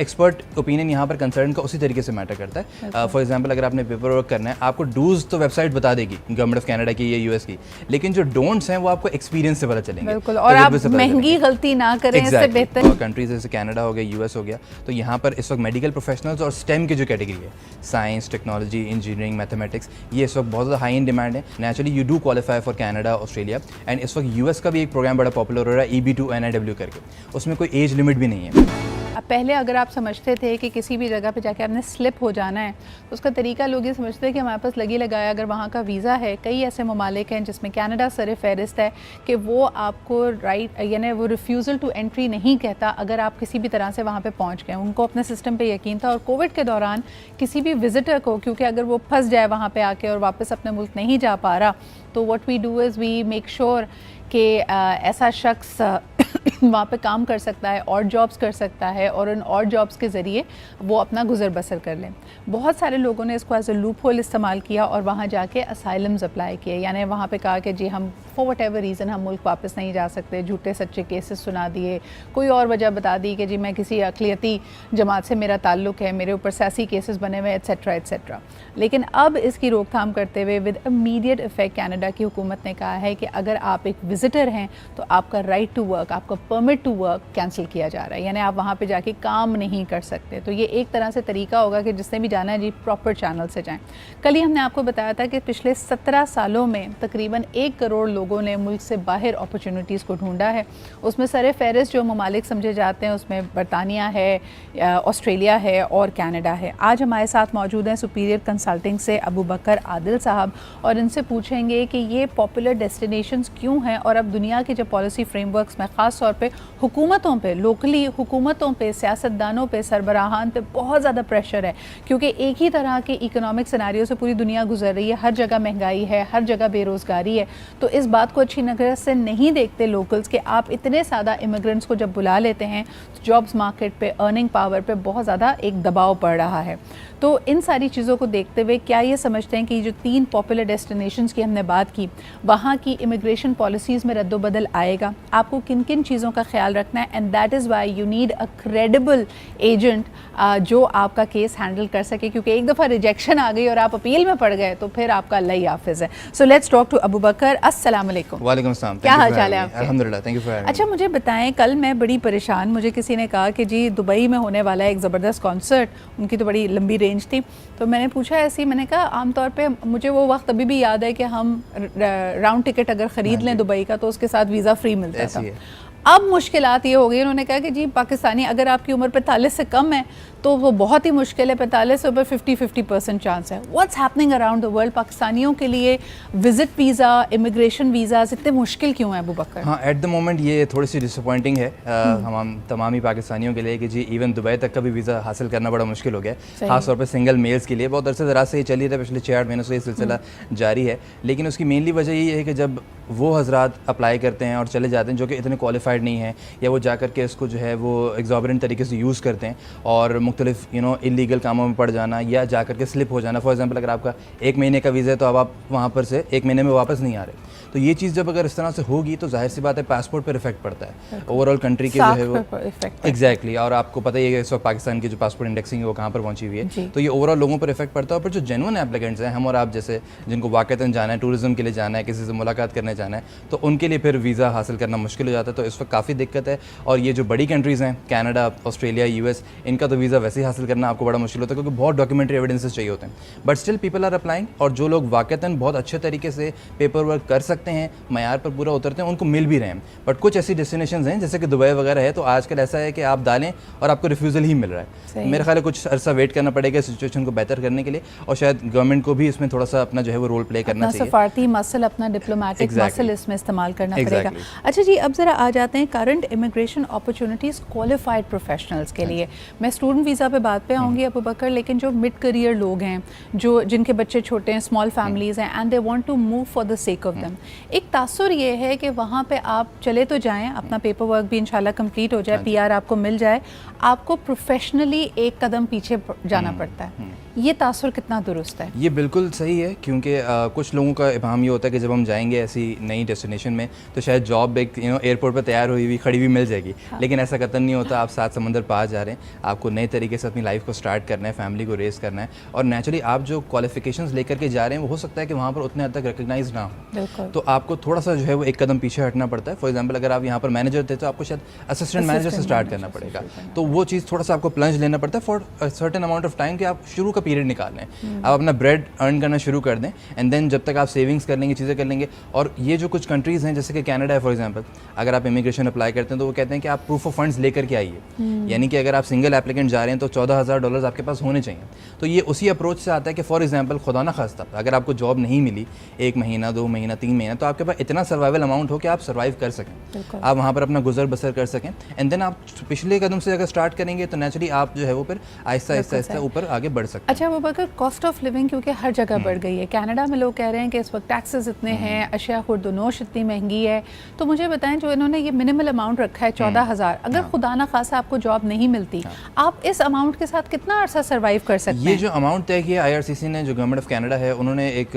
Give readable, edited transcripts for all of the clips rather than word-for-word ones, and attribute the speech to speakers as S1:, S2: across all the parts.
S1: Expert opinion यहाँ पर concern का उसी तरीके से मैटर करता है। फॉर एग्जांपल अगर आपने पेपर वर्क करना है, आपको डूज तो वेबसाइट बता देगी गवर्नमेंट ऑफ कनाडा की या यूएस की, लेकिन जो डोंट्स हैं वो आपको एक्सपीरियंस से पता चलेंगे।
S2: बिल्कुल, और आप महंगी गलती ना करें इससे बेहतर।
S1: कंट्रीज जैसे कनाडा हो गया, यूएस हो गया, तो यहाँ पर इस वक्त मेडिकल प्रोफेशनल्स और स्टेम की जो कैटेगरी है, साइंस, टेक्नोलॉजी, इंजीनियरिंग, मैथमेटिक्स, ये इस वक्त बहुत ज़्यादा हाई इन डिमांड है। Naturally you do qualify for Canada, Australia, and इस वक्त यूएस का भी एक प्रोग्राम बड़ा पॉपुलर हो रहा है, EB2 NIW करके, उसमें कोई एज लिमिट भी नहीं है।
S2: पहले अगर आप समझते थे कि किसी भी जगह पे जाके आपने स्लिप हो जाना है, तो उसका तरीका लोग ये समझते हैं कि हमारे पास लगी लगाया अगर वहाँ का वीज़ा है। कई ऐसे ममालिक हैं जिसमें कनाडा सर फहरिस्त है कि वो आपको राइट यानी वो रिफ्यूज़ल टू एंट्री नहीं कहता अगर आप किसी भी तरह से वहाँ पे पहुँच गए। उनको अपने सिस्टम पे यकीन था, और कोविड के दौरान किसी भी विज़िटर को, क्योंकि अगर वो फंस जाए वहाँ पर आके और वापस अपने मुल्क नहीं जा पा रहा, तो what we do is we make sure कि ऐसा शख्स वहाँ पे काम कर सकता है और जॉब्स कर सकता है, और उन और जॉब्स के ज़रिए वो अपना गुजर बसर कर लें। बहुत सारे लोगों ने इसको एज ए लूप होल इस्तेमाल किया और वहाँ जाके असाइलम्स अप्लाई किए, यानी वहाँ पे कहा कि जी हम फॉर वट एवर रीज़न हम मुल्क वापस नहीं जा सकते, झूठे सच्चे केसेस सुना दिए, कोई और वजह बता दी कि जी मैं किसी अक़लियती जमात से मेरा ताल्लुक़ है, मेरे ऊपर सियासी केसेस बने हुए, एट्सेट्रा एट्सेट्रा। लेकिन अब इसकी रोकथाम करते हुए विद इमीडिएट इफेक्ट कनाडा की हुकूमत ने कहा है कि अगर आप एक विज़िटर हैं तो आपका राइट टू वर्क, आपका परमिट टू वर्क कैंसिल किया जा रहा है, यानी आप वहाँ पे जाके काम नहीं कर सकते। तो ये एक तरह से तरीका होगा कि जिसने भी जाना है जी प्रॉपर चैनल से जाएं। कल ही हमने आपको बताया था कि पिछले 17 सालों में तकरीबन 1 करोड़ लोगों ने मुल्क से बाहर अपॉर्चुनिटीज़ को ढूंढा है। उसमें सर फहरिस्त जो ममालिक समझे जाते हैं उसमें बरतानिया है, ऑस्ट्रेलिया है और कनाडा है। आज हमारे साथ मौजूद हैं सुपीरियर कंसल्टिंग से अबू बकर आदिल साहब, और इनसे पूछेंगे कि ये पॉपुलर डेस्टिनेशंस क्यों हैं, और अब दुनिया के जो पॉलिसी फ्रेमवर्क्स में ख़ास तौर पे हुकूमतों पे, लोकली हुकूमतों पे, सियासतदानों पे, सरबराहान पे बहुत ज़्यादा प्रेशर है, क्योंकि एक ही तरह के इकोनॉमिक सिनेरियो से पूरी दुनिया गुजर रही है। हर जगह महंगाई है, हर जगह बेरोज़गारी है। तो इस बात को अच्छी नज़र से नहीं देखते लोकल्स कि आप इतने ज़्यादा इमिग्रेंट्स को जब बुला लेते हैं तो जॉब्स मार्केट पे, अर्निंग पावर पे बहुत ज़्यादा एक दबाव पड़ रहा है। तो इन सारी चीज़ों को देखते हुए क्या ये समझते हैं कि जो 3 पॉपुलर डेस्टिनेशंस की हमने बात की, वहाँ की इमिग्रेशन पॉलिसीज़ में रद्दोबदल आएगा? आपको किन किन चीज़ों का ख्याल रखना है? And that is why you need a credible agent जो आपका केस हैंडल कर सके, क्योंकि एक दफ़ा रिजेक्शन आ गई और आप अपील में पड़ गए तो फिर आपका अल्लाह ही हाफिज़ है। So let's talk to Abu Bakr. अस्सलाम वालेकुम।
S1: वालेकुम अस्सलाम।
S2: क्या हाल चाल है आपके?
S1: अल्हम्दुलिल्लाह, थैंक यू फॉर हैविंग।
S2: अच्छा मुझे बताएं, कल मैं बड़ी परेशान, मुझे किसी ने कहा कि जी दुबई में होने वाला है एक ज़बरदस्त कॉन्सर्ट, उनकी तो बड़ी लंबी रेंज थी, तो मैंने पूछा ऐसे ही, मैंने कहा आमतौर पे मुझे वो वक्त अभी भी याद है कि हम राउंड टिकट अगर ख़रीद लें दुबई का तो उसके साथ वीज़ा फ्री मिलता था। अब मुश्किलात ये हो गई, उन्होंने कहा कि जी पाकिस्तानी अगर आपकी उम्र 45 से कम है तो वो बहुत ही मुश्किल है, 45 से ऊपर 50% चांस है। What's happening around the world? पाकिस्तानियों के लिए विजिट वीज़ा, इमिग्रेशन वीज़ाज इतने मुश्किल क्यों हैं अबू बकर?
S1: हाँ, एट द मोमेंट ये थोड़ी सी डिसअपॉइंटिंग है हम तमाम ही पाकिस्तानियों के लिए कि जी इवन दुबई तक का भी वीज़ा हासिल करना बड़ा मुश्किल हो गया है, खासतौर पर सिंगल मेल्स के लिए। बहुत अरसे दराज से ये चली रहा है, पिछले 6-8 महीनों से ये सिलसिला जारी है, लेकिन उसकी मेनली वजह ये है कि जब वो हजरात अप्लाई करते हैं और चले जाते हैं जो कि इतने क्वालिफाइड नहीं हैं, या वो जा कर के इसको जो है वो एग्जॉबरेंट तरीके से यूज़ करते हैं और मुख्तलिफ इलीगल कामों में पड़ जाना या जा कर के स्लिप हो जाना। फॉर एग्जांपल अगर आपका 1 महीने का वीज़ा है तो अब आप वहाँ पर से 1 महीने में वापस नहीं आ रहे, तो ये चीज़ जब अगर इस तरह से होगी तो जाहिर सी बात है पासपोर्ट पर इफेक्ट पड़ता है, ओवरऑल कंट्री के जो है वो एग्जैक्टली। और आपको पता ही है इस वक्त पाकिस्तान की जो पासपोर्ट इंडेक्सिंग है वो कहाँ पर पहुँची हुई है, तो ये ओवरऑल लोगों पर इफेक्ट पड़ता है। और फिर जो जेन्युइन एप्लीकेंट्स हैं, हम और आप जैसे, जिनको वाक़तन जाना है, टूरिज्म के लिए जाना है, किसी से मुलाकात करने जाना है, तो उनके लिए फिर वीज़ा हासिल करना मुश्किल हो जाता है। तो इस वक्त काफ़ी दिक्कत है। और ये जो बड़ी कंट्रीज़ हैं, कनाडा, ऑस्ट्रेलिया, यूएस, इनका तो वीज़ा वैसे ही हासिल करना आपको बड़ा मुश्किल होता है क्योंकि बहुत डॉक्यूमेंट्री एविडेंसेस चाहिए होते हैं, but still people are applying. और जो लोग वाक़तन बहुत अच्छे तरीके से पेपर वर्क कर सकते हैं, मयार पर पूरा उतरते हैं, उनको मिल भी रहे हैं। बट कुछ ऐसी डेस्टिनेशंस हैं जैसे कि दुबई वगैरह है, तो आजकल ऐसा है कि आप डालें और आपको रिफ्यूज़ल ही मिल रहा है। मेरे ख्याल है कुछ अरसा वेट करना पड़ेगा सिचुएशन को बेहतर करने के लिए, और शायद गवर्नमेंट को भी इसमें थोड़ा सा अपना जो है वो रोल प्ले करना चाहिए,
S2: सफारती मसल, अपना डिप्लोमेटिक मसल इसमें इस्तेमाल करना पड़ेगा। अच्छा जी, अब ज़रा आ जाते हैं current immigration opportunities qualified professionals के लिए। मैं स्टूडेंट वीज़ा पे बात पे आऊँगी अबू बकर, लेकिन जो मिड करियर लोग हैं, जो जिनके बच्चे छोटे हैं, स्मॉल फैमिलीज़ हैं, and they want to move for the sake of them, एक तासुर ये है कि वहाँ पे आप चले तो जाएं, अपना पेपर वर्क भी इंशाल्लाह कंप्लीट हो जाए, PR आपको मिल जाए, आपको प्रोफेशनली एक कदम पीछे जाना पड़ता है। ये तासुर कितना दुरुस्त है?
S1: ये बिल्कुल सही है, क्योंकि कुछ लोगों का इबाम ये होता है कि जब हम जाएंगे ऐसी नई डेस्टिनेशन में तो शायद जॉब एक एयरपोर्ट पर तैयार तैयार हुई हुई खड़ी हुई मिल जाएगी, लेकिन ऐसा कतई नहीं होता। आप 7 समंदर पार जा रहे हैं, आपको नए तरीके से अपनी लाइफ को स्टार्ट करना है, फैमिली को रेस करना है, और नेचुरली आप जो क्वालिफिकेशंस लेकर के जा रहे हैं वो हो सकता है कि वहाँ पर उतने हद तक रिकग्नाइज ना हो, तो आपको थोड़ा सा जो है वो एक कदम पीछे हटना पड़ता है। फॉर एग्जाम्पल अगर आप यहाँ पर मैनेजर थे तो आपको शायद असिस्टेंट मैनेजर से स्टार्ट करना पड़ेगा, तो वो चीज़ थोड़ा सा आपको प्लंज लेना पड़ता है for certain amount of time कि आप शुरू का पीरियड निकाल लें, आप अपना ब्रेड अर्न करना शुरू कर दें, एंड देन जब तक आप सेविंग्स कर लेंगे, चीज़ें कर लेंगे। और ये जो कुछ कंट्रीज़ हैं जैसे कि कनाडा है फॉर एग्जांपल, अगर आप इमिग्रेशन अप्लाई करते हैं तो वो कहते हैं कि आप प्रूफ ऑफ फंड्स लेकर के आइए, यानी कि अगर आप सिंगल एप्लीकेंट जा रहे हैं तो $14,000 आपके पास होने चाहिए। तो ये उसी अप्रोच से आता है कि फॉर एग्जांपल खुदा ना खास्ता अगर आपको जॉब नहीं मिली 1 महीना 2 महीना 3 महीना, तो आपके पास इतना सर्वाइवल अमाउंट हो कि आप सर्वाइव कर सकें, आप वहाँ पर अपना गुजर बसर कर सकें, एंड देन आप पिछले कदम से अगर स्टार्ट करेंगे तो नेचुरली आप जो है वो फिर आहिस्ता आहिस्ता ऊपर आगे बढ़ सकते हैं।
S2: अच्छा वो बकर कॉस्ट ऑफ लिविंग क्योंकि हर जगह बढ़ गई है, कनाडा में लोग कह रहे हैं कि इस वक्त टैक्सेस इतने हैं, अशिया खुर्दनोश इतनी महंगी है, तो मुझे बताएं जो इन्होंने ये मिनिमल अमाउंट रखा है 14,000, अगर खुदा ना खासा आपको जॉब नहीं मिलती, आप इस अमाउंट के साथ कितना अर्सा सर्वाइव कर सकते हैं?
S1: ये जो अमाउंट तय किया IRCC ने, जो गवर्नमेंट ऑफ कनाडा है, उन्होंने एक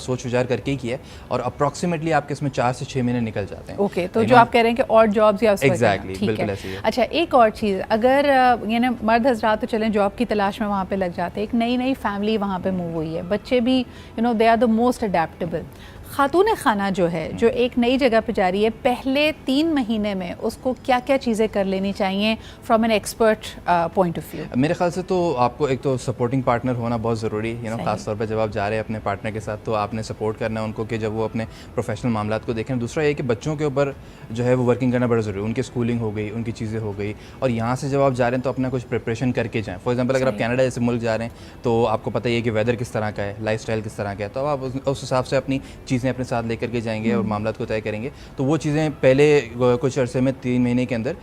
S1: सोच विचार करके ही किया है, और अप्रॉक्सीमेटली आपके इसमें 4 से 6 महीने निकल जाते हैं।
S2: ओके, तो जो आप कह रहे हैं कि और जॉब्स या
S1: एग्जैक्टली बिल्कुल ऐसी है।
S2: अच्छा एक और चीज़, अगर यानी मर्द हजरात तो चलें जॉब की तलाश में वहाँ पे लग जाते हैं, एक नई नई फैमिली वहाँ पे मूव हुई है, बच्चे भी they are the most adaptable, खातून खाना जो है जो एक नई जगह पे जा रही है, पहले 3 महीने में उसको क्या क्या चीज़ें कर लेनी चाहिए from an expert point of view?
S1: मेरे ख्याल से तो आपको एक तो सपोर्टिंग पार्टनर होना बहुत ज़रूरी है, खास तौर पे जब आप जा रहे हैं अपने पार्टनर के साथ, तो आपने सपोर्ट करना है उनको कि जब वो अपने प्रोफेशनल मामलात को देखें। दूसरा ये कि बच्चों के ऊपर जो है वो वर्किंग करना बड़ा ज़रूरी है, उनकी स्कूलिंग हो गई, उनकी चीज़ें हो गई, और यहाँ से जब आप जा रहे हैं तो अपना कुछ प्रिपरेशन करके जाएँ। फॉर एग्जाम्पल अगर आप कनाडा जैसे मुल्क जा रहे हैं तो आपको पता ही है कि वेदर किस तरह का है, लाइफ स्टाइल किस तरह का है, तो आप उस हिसाब से अपनी चीज़ें अपने साथ लेकर जाएंगे और मामलात को तय करेंगे। तो वो चीज़ें पहले कुछ अरसे में 3 महीने के अंदर,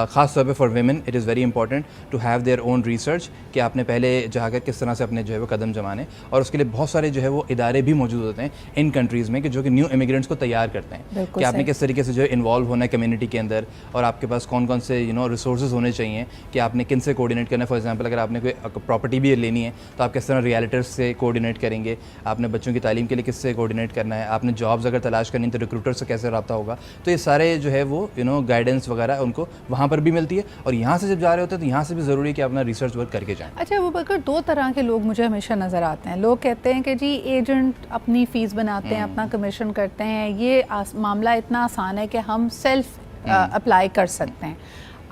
S1: ख़ास तौर पे for women it is very important to have their own research कि आपने पहले जाकर किस तरह से अपने जो है वो कदम जमाने, और उसके लिए बहुत सारे जो है वो इदारे भी मौजूद होते हैं इन कंट्रीज़ में कि जो कि न्यू इमिग्रेंट्स को तैयार करते हैं कि आपने किस तरीके से जो है इन्वॉल्व होना है कम्युनिटी के अंदर, और आपके पास कौन कौन से रिसोर्सेज होने चाहिए कि आपने किन से कोऑर्डिनेट करना है। फॉर एग्जांपल अगर आपने कोई प्रॉपर्टी भी लेनी है तो आप किस तरह रियल्टर्स से कोऑर्डिनेट करेंगे, आपने बच्चों की तालीम के लिए किससे कोऑर्डिनेट करना है, आपने जॉब्स अगर तलाश करनी तो रिक्रूटर से कैसे रब्ता होगा। तो ये सारे जो है वो गाइडेंस वगैरह उनको वहाँ पर भी मिलती है, और यहाँ से जब जा रहे होते हैं तो यहाँ से भी ज़रूरी है कि अपना रिसर्च वर्क करके जाएं।
S2: अच्छा वो बकर 2 तरह के लोग मुझे हमेशा नज़र आते हैं, लोग कहते हैं कि जी एजेंट अपनी फ़ीस बनाते हैं, अपना कमीशन करते हैं, ये मामला इतना आसान है कि हम सेल्फ अप्लाई कर सकते हैं।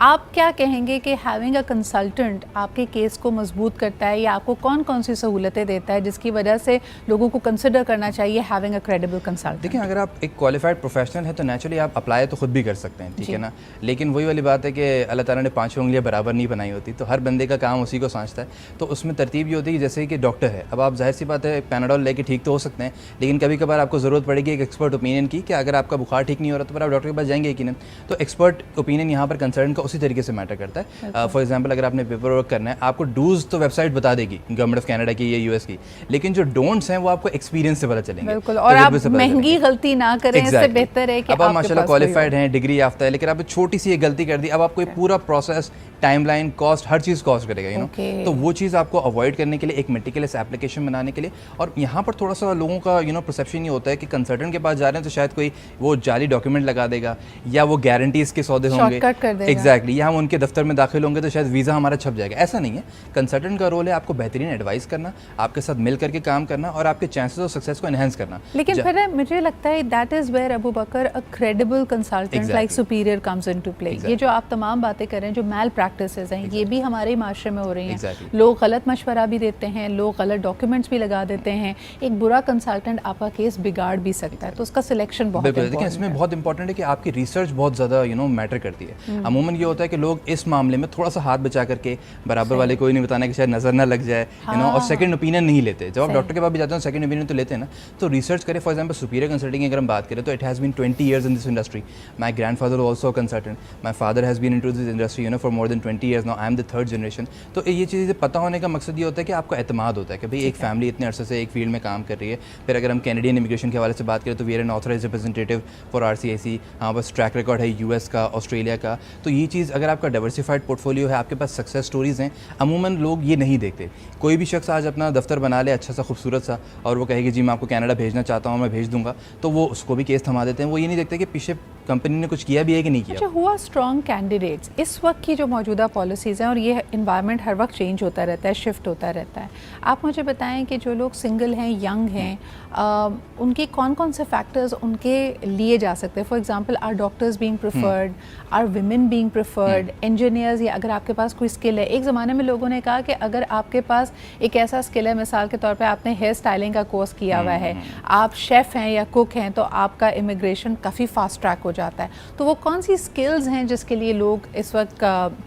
S2: आप क्या कहेंगे कि हैविंग अ कंसल्टेंट आपके केस को मजबूत करता है, या आपको कौन कौन सी सहूलतें देता है जिसकी वजह से लोगों को कंसिडर करना चाहिए हैविंग अ क्रेडिबल कंसल्टेंट?
S1: देखिए अगर आप एक क्वालिफाइड प्रोफेशनल है तो नेचुरली आप अप्लाई तो खुद भी कर सकते हैं, ठीक है ना, लेकिन वही वाली बात है कि अल्लाह ताला ने 5 उंगलियां बराबर नहीं बनाई होती, तो हर बंदे का काम उसी को समझता है। तो उसमें तरतीब ये होती है कि जैसे कि डॉक्टर है, अब आप जाहिर सी बात है पैनाडोल लेके ठीक तो हो सकते हैं, लेकिन कभी कभार आपको ज़रूरत पड़ेगी एक एक्सपर्ट ओपिनियन की कि अगर आपका बुखार ठीक नहीं हो रहा तो फिर आप डॉक्टर के पास जाएंगे यकीनन। तो एक्सपर्ट ओपिनियन यहाँ पर कंसल्टेंट का उसी तरीके से मैटर करता है। फॉर एग्जांपल अगर आपने पेपर वर्क करना है, आपको डूज तो वेबसाइट बता देगी गवर्नमेंट ऑफ कनाडा की या US की, लेकिन जो डोंट्स हैं वो आपको एक्सपीरियंस से पता चलेंगे।
S2: बिल्कुल, और आप महंगी गलती ना करें, इससे बेहतर है कि
S1: अब आप माशाल्लाह क्वालिफाइड हैं, डिग्री याफ्ता है, लेकिन आप छोटी सी एक गलती कर दी, अब आप कोई पूरा प्रोसेस, टाइमलाइन, कॉस्ट, हर चीज़ कॉस्ट करेगा तो वो चीज़ आपको अवॉइड करने के लिए एक मेटिकुलस एप्लीकेशन बनाने के लिए। और यहाँ पर थोड़ा सा लोगों का परसेप्शन ये होता है कि कंसल्टेंट के पास जा रहे हैं तो शायद कोई वो जाली डॉक्यूमेंट लगा देगा, या वो गारंटीज के सौदे होंगे, एग्जैक्टली, या हम उनके दफ्तर में दाखिल होंगे तो शायद वीज़ा हमारा छप जाएगा। ऐसा नहीं है, कंसल्टेंट का रोल है आपको बेहतरीन एडवाइस करना, आपके साथ मिल करके काम करना और आपके चांसेस ऑफ सक्सेस को एनहेंस करना।
S2: लेकिन फिर मुझे लगता है that is where Abu Bakr a credible consultant like superior comes into play. ये जो आप तमाम बातें कर रहे हैं, जो मैल प्रैक्टिसेस हैं, ये भी हमारे माशरे में हो रही हैं। लोग गलत मशवरा भी देते हैं, लोग गलत डॉक्यूमेंट्स भी लगा देते हैं। एक बुरा कंसल्टेंट आपका केस बिगाड़ भी सकता है, तो उसका सिलेक्शन बहुत
S1: इंपॉर्टेंट है। इसमें बहुत इंपॉर्टेंट है कि आपकी रिसर्च बहुत ज़्यादा मैटर करती है। अमूमन ये होता है कि लोग इस मामले में थोड़ा सा हाथ बचा करके बराबर वाले कोई नहीं बताना कि शायद नजर ना लग जाए, और सेकंड ओपिनियन नहीं लेते। जब आप डॉक्टर के पास भी जाते हैं सेकंड ओपिनियन तो लेते हैं ना, तो रिसर्च करें। फॉर एग्जांपल सुपीरियर कंसल्टिंग अगर हम बात करें तो it has been 20 years in this industry. My grandfather also a consultant, my father has been into this industry for more than 20 years now, I am the 3rd generation. तो ये चीज़ें पता होने का मकसद ये होता है कि आपको एतमाद होता है कि भाई एक फैमिली इतने अरसे से एक फील्ड में काम कर रही है। फिर अगर हम कैनेडियन इमिग्रेशन के हवाले से बात करें तो we are an authorised representative for RCIC, हाँ बस ट्रैक रिकॉर्ड है US का, ऑस्ट्रेलिया का। तो ये चीज़ अगर आपका डाइवर्सिफाइड पोर्टफोलियो है, आपके पास सक्सेस स्टोरीज़ हैं, अमूमन लोग ये नहीं देखते। कोई भी शख्स आज अपना दफ्तर बना ले अच्छा सा खूबसूरत सा और वो कहे कि जी मैं आपको कनाडा भेजना चाहता हूँ, मैं भेज दूँगा, तो वो उसको भी केस थमा देते हैं। वो ये नहीं देखते कि पीछे कंपनी ने कुछ किया भी है कि नहीं किया?
S2: अच्छा, हुआ स्ट्रॉन्ग कैंडिडेट्स इस वक्त की जो मौजूदा पॉलिसीज़ हैं, और ये इन्वायरमेंट हर वक्त चेंज होता रहता है, शिफ्ट होता रहता है, आप मुझे बताएं कि जो लोग सिंगल हैं, यंग हैं, उनके कौन कौन से फैक्टर्स उनके लिए जा सकते हैं? For example, are doctors being preferred, are women being preferred, engineers, या अगर आपके पास कोई स्किल है। एक ज़माने में लोगों ने कहा कि अगर आपके पास एक ऐसा स्किल है, मिसाल के तौर पे आपने हेयर स्टाइलिंग का कोर्स किया हुआ है, आप शेफ़ हैं या कुक हैं, तो आपका इमिग्रेशन काफ़ी फास्ट ट्रैक हो जाता है। तो वो कौन सी स्किल्स हैं जिसके लिए लोग इस वक्त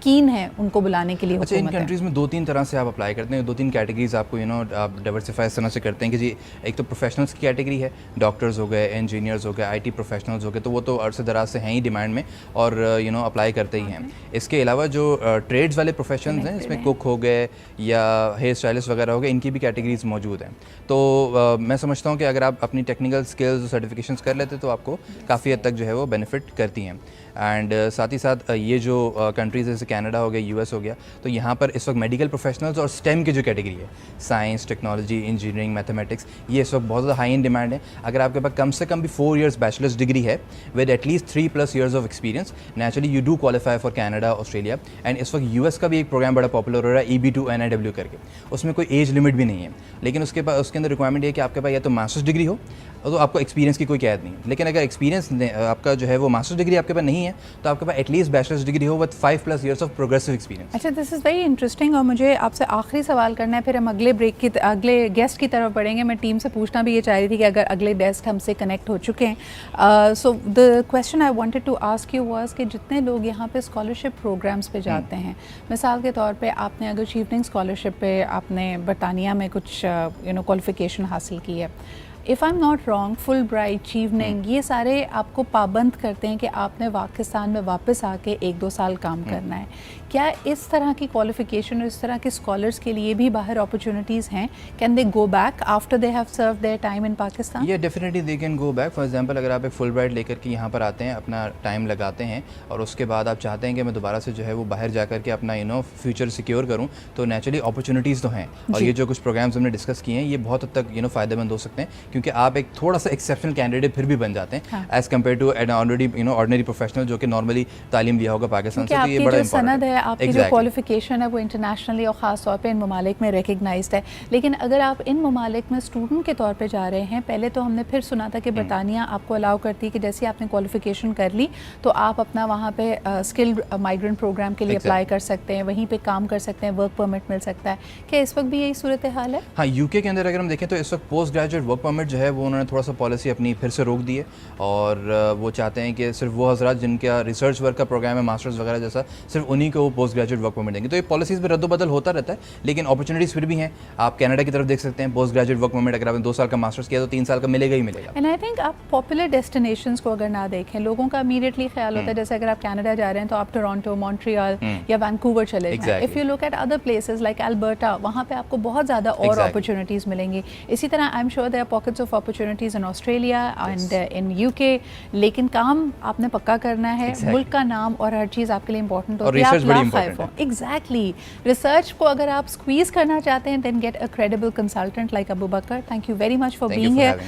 S2: कीन हैं उनको बुलाने के लिए?
S1: अच्छा, इन कंट्रीज़ में 2-3 तरह से आप अप्लाई करते हैं, 2-3 कैटेगरीज आपको आप डाइवर्सिफाई इस तरह से करते हैं कि जी एक तो प्रोफेशनल्स की कैटेगरी है, डॉक्टर्स हो गए, इंजीनियर्स हो गए, IT प्रोफेशनल्स हो गए, तो वो तो अरसे दराज से हैं ही डिमांड में और अप्लाई करते ही हैं। इसके अलावा जो ट्रेड्स वाले प्रोफेशंस हैं, इसमें कुक हो गए या हेयर स्टाइलिस्ट वगैरह हो गए, इनकी भी कैटेगरीज मौजूद हैं। तो मैं समझता हूँ कि अगर आप अपनी टेक्निकल स्किल्स सर्टिफिकेशंस कर लेते तो आपको काफ़ी हद तक जो है वो बेनिफिट करती हैं। एंड साथ ही साथ ये जो कंट्रीज़ जैसे कनाडा हो गया, US हो गया, तो यहाँ पर इस वक्त मेडिकल प्रोफेशनल्स और स्टेम की जो कैटेगरी है, साइंस, टेक्नोलॉजी, इंजीनियरिंग, मैथमेटिक्स, ये इस वक्त बहुत ज़्यादा हाई इन डिमांड है। अगर आपके पास कम से कम भी 4 इयर्स बैचलर्स डिग्री है with at least 3+ years of experience, naturally you do qualify for Canada, Australia. And इस वक्त US का भी एक प्रोग्राम बड़ा पॉपुलर हो रहा है, EB2 NIW करके, उसमें कोई एज लिमिट भी नहीं है, लेकिन उसके अंदर रिक्वायरमेंट ये है कि आपके पास या तो मास्टर्स डिग्री हो, तो आपको एक्सपीरियंस की कोई कैद नहीं। लेकिन अगर एक्सपीरियंस आपका जो है वो मास्टर्स डिग्री आपके पास नहीं है, तो आपके पास एटलीस्ट बैचलर्स डिग्री हो with 5+ years of progressive experience.
S2: अच्छा, दिस इज़ वेरी इंटरेस्टिंग, और मुझे आपसे आखिरी सवाल करना है, फिर हम अगले गेस्ट की तरफ बढ़ेंगे। मैं टीम से पूछना भी ये चाह रही थी कि अगर अगले गेस्ट हमसे कनेक्ट हो चुके हैं। So the question I wanted to ask you was कि जितने लोग यहाँ पे स्कॉलरशिप प्रोग्राम्स पे जाते हैं, मिसाल के तौर पे आपने अगर चीफनिंग स्कॉलरशिप पे आपने बरतानिया में कुछ क्वालिफिकेशन हासिल की है, if I am not wrong, full bright, Chevening, ये सारे आपको पाबंद करते हैं कि आपने पाकिस्तान में वापस आके 1-2 साल काम करना है। क्या इस तरह की क्वालिफिकेशन और इस तरह के स्कॉलर्स के लिए भी बाहर अपॉर्चुनिटीज़ हैं? Can they go back after they have serve their time in Pakistan?
S1: ये definitely they can go back. For example, अगर आप एक फुल ब्राइट लेकर के यहाँ पर आते हैं, अपना टाइम लगाते हैं और उसके बाद आप चाहते हैं कि मैं दोबारा से जो है वो बाहर जा कर के अपना फ्यूचर सिक्योर करूँ, तो नेचुरली अपॉर्चुनिटीज़ तो हैं। और ये जो कुछ प्रोग्राम्स हमने डिस्कस किए हैं, ये बहुत हद तक फ़ायदेमंद हो सकते हैं, क्योंकि आप एक थोड़ा सा एक्सेप्शनल कैंडिडेट फिर भी बन जाते हैं as compare to an ordinary professional जो कि नॉर्मली तालीम लिया होगा पाकिस्तान से। तो ये बड़ा
S2: सनद है, आपकी जो क्वालिफिकेशन है वो इंटरनेशनली और ख़ास तौर पे इन ममालिक में रिकग्नाइज्ड है। लेकिन अगर आप इन ममालिक में स्टूडेंट के तौर पे जा रहे हैं, पहले तो हमने फिर सुना था कि बरतानिया आपको अलाउ करती है कि जैसे आपने क्वालिफिकेशन कर ली तो आप अपना वहाँ पे स्किल्ड माइग्रेंट प्रोग्राम के लिए अप्लाई कर सकते हैं, वहीं पे काम कर सकते हैं, वर्क परमिट मिल सकता है। क्या इस वक्त भी यही सूरत हाल है?
S1: हाँ, UK के अंदर अगर हम देखें तो इस वक्त पोस्ट ग्रेजुएट वर्क परमिट जो है वो उन्होंने थोड़ा सा पॉलिसी अपनी फिर से रोक दी है, और वो चाहते हैं कि सिर्फ वो हजरात जिनका रिसर्च वर्क का प्रोग्राम है, मास्टर्स वगैरह जैसा, सिर्फ उन्हीं को वो पोस्ट ग्रेजुएट वर्क परमिट देंगे। तो ये पॉलिसीज़ में रद्दबदल होता रहता है, लेकिन अपॉर्चुनिटीज़ फिर भी हैं। आप कनाडा की तरफ देख सकते हैं, पोस्ट ग्रेजुएट वर्क परमिट अगर आपने 2 साल का मास्टर्स किया तो 3 साल का मिलेगा ही मिलेगा।
S2: एंड आई थिंक आप पॉपुलर डेस्टिनेशंस को अगर ना देखें, लोगों का इमीडिएटली ख्याल होता है जैसे अगर आप कनाडा जा रहे हैं तो आप टोरंटो, मॉन्ट्रियल या वैंकूवर चले जाएं। If you look at other places like Alberta, वहाँ पे आपको बहुत ज़्यादा और अपॉर्चुनिटीज़ मिलेंगी। इसी तरह I am sure there are pockets of opportunities in Australia and in UK, लेकिन काम आपने पक्का करना है। मुल्क का नाम और हर चीज़ आपके लिए इंपॉर्टेंट होती है।
S1: रिसर्च बड़ी इंपॉर्टेंट है।
S2: एग्जैक्टली, रिसर्च को अगर आप स्क्वीज करना चाहते हैं, then get a credible consultant like Abu Bakar. Thank you very much for being here.